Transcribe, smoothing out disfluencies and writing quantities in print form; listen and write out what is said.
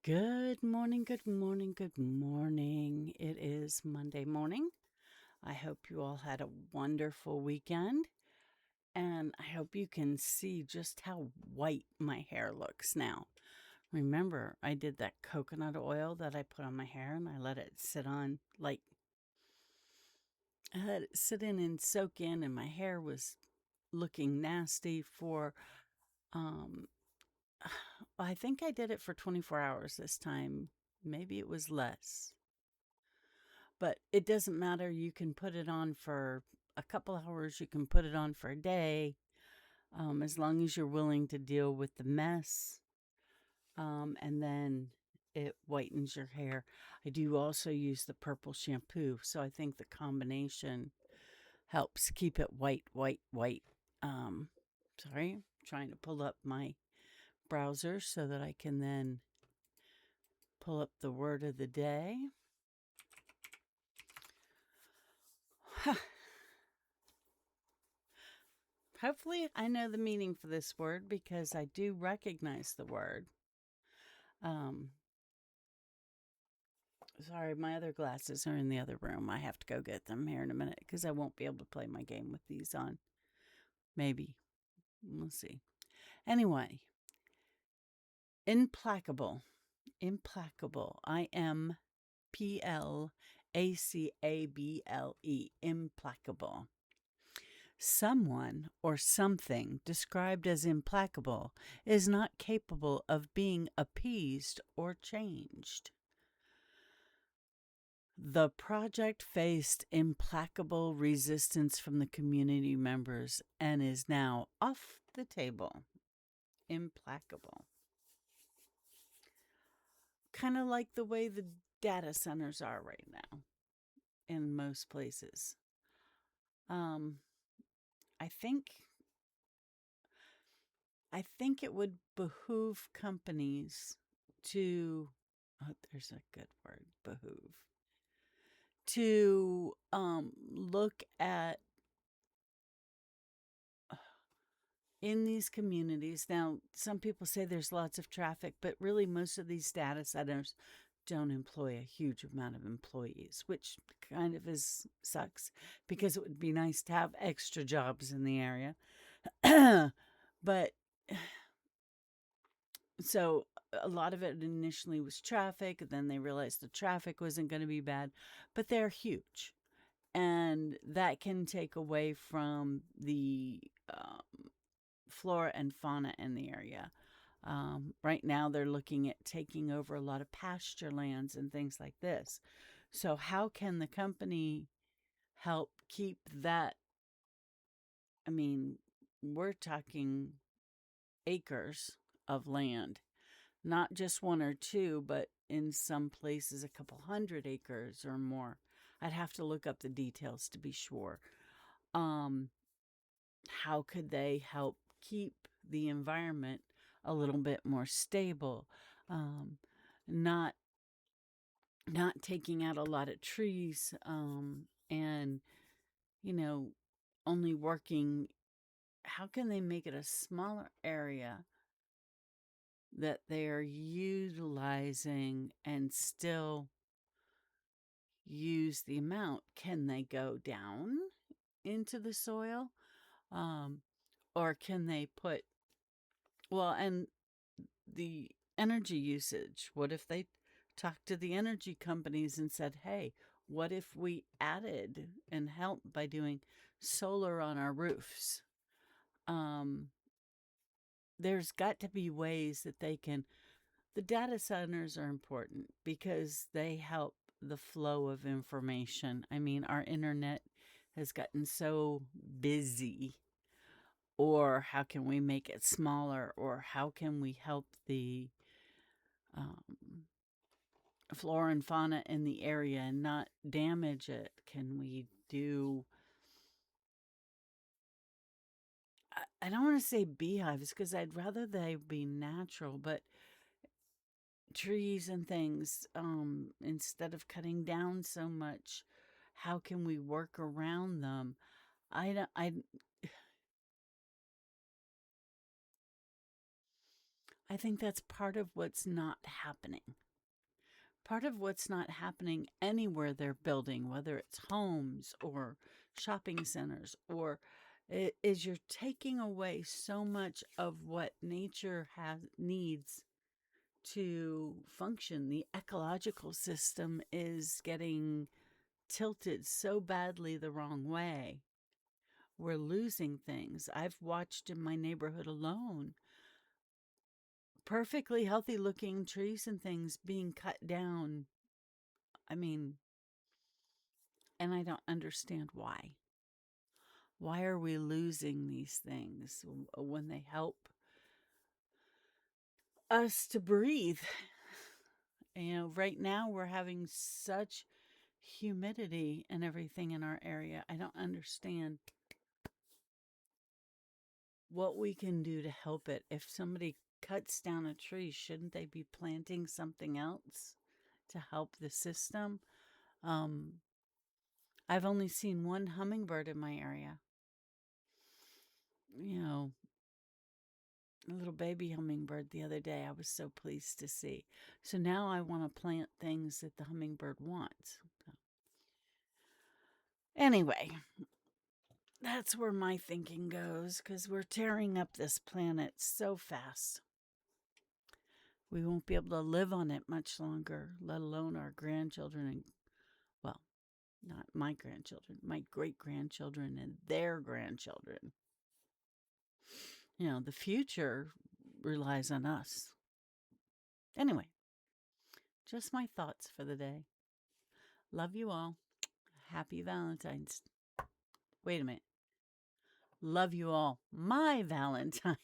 Good morning, good morning, good morning. It is Monday morning. I hope you all had a wonderful weekend, and I hope you can see just how white my hair looks now. Remember, I did that coconut oil that I put on my hair and I let it sit on, I let it sit in and soak in, and my hair was looking nasty for, um, I think I did it for 24 hours this time. Maybe it was less. But it doesn't matter. You can put it on for a couple hours, you can put it on for a day, as long as you're willing to deal with the mess. And then it whitens your hair. I do also use the purple shampoo, so I think the combination helps keep it white, white, white. Um, sorry, I'm trying to pull up my browser so that I can then pull up the word of the day. Hopefully, I know the meaning for this word because I do recognize the word. Um, Sorry, my other glasses are in the other room. I have to go get them here in a minute because I won't be able to play my game with these on. Maybe. We'll see. Anyway, implacable. Implacable. Implacable. Implacable. Someone or something described as implacable is not capable of being appeased or changed. The project faced implacable resistance from the community members and is now off the table. Implacable. Kind of like the way the data centers are right now in most places. Um, I think I think it would behoove companies to, oh, there's a good word, behoove, to look at in these communities. Now, some people say there's lots of traffic, but really most of these data centers don't employ a huge amount of employees, which kind of is sucks because it would be nice to have extra jobs in the area. But so a lot of it initially was traffic, then they realized the traffic wasn't going to be bad, but they're huge. And that can take away from the flora and fauna in the area. Right now, they're looking at taking over a lot of pasture lands and things like this. So, how can the company help keep that? I mean, we're talking acres of land, not just one or two, but in some places, a couple hundred acres or more. I'd have to look up the details to be sure. Um, how could they help keep the environment a little bit more stable? Um, not not taking out a lot of trees, and you know only working. How can they make it a smaller area that they're utilizing and still use the amount? Can they go down into the soil, um, or can they put, well, and the energy usage? What if they talked to the energy companies and said, hey, what if we added and helped by doing solar on our roofs? Um, there's got to be ways that they can. The data centers are important because they help the flow of information. I mean, our internet has gotten so busy. Or how can we make it smaller? Or how can we help the um, flora and fauna in the area and not damage it? Can we do, I don't want to say beehives because I'd rather they be natural, but trees and things, instead of cutting down so much, how can we work around them? I I think that's part of what's not happening. Part of what's not happening anywhere they're building, whether it's homes or shopping centers, or is you're taking away so much of what nature needs to function. The ecological system is getting tilted so badly the wrong way. We're losing things. I've watched in my neighborhood alone perfectly healthy looking trees and things being cut down. I mean, and I don't understand why. Why are we losing these things when they help us to breathe? You know, right now we're having such humidity and everything in our area. I don't understand what we can do to help it. If somebody cuts down a tree, shouldn't they be planting something else to help the system? I've only seen one hummingbird in my area. You know, a little baby hummingbird the other day. I was so pleased to see. So now I want to plant things that the hummingbird wants. Anyway, that's where my thinking goes, because we're tearing up this planet so fast. We won't be able to live on it much longer, let alone our grandchildren and, well, not my grandchildren, my great grandchildren and their grandchildren. You know, the future relies on us. Anyway, just my thoughts for the day. Love you all. Happy Valentine's. Wait a minute. Love you all. My Valentines.